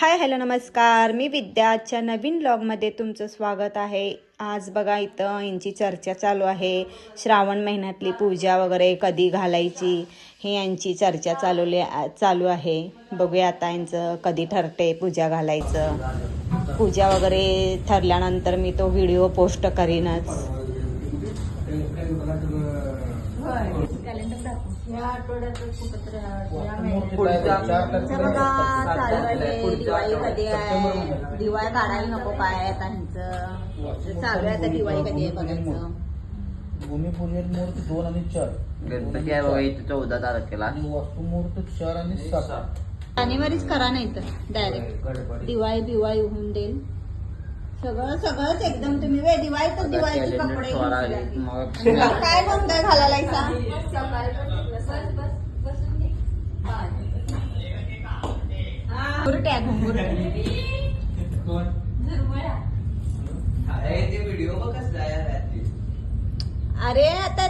Hi hello नमस्कार, मी विद्याच्या नवीन ब्लॉगमध्ये तुमचं स्वागत आहे। आज बघा इथं यांची चर्चा चालू आहे। श्रावण महिन्यातली पूजा वगैरे कधी घालायची हे यांची चर्चा चालू आहे। बघूया आता यांचं कधी ठरते पूजा घालायचं। पूजा वगैरे ठरल्यानंतर मी तो व्हिडिओ पोस्ट करीनच। या आठवड्यात दिवाळी कधी आहे, दिवाळी काढायला नको काय आता ह्यांचं चालू आहे। आता दिवाळी कधी आहे बघायचं। भूमिपूजन मुहूर्त 2 आणि 4 गणपती आहे बघा इथे 14 तारखेला आणि वास्तुमुहूर्त 4 आणि 7 जानेवारीच करा नाही तर डायरेक्ट दिवाळी होऊन देईल। सगळंच एकदम तुम्ही दिवाळीतच दिवाळीचे कपडे काय गोंधळ घालायचा। अरे आता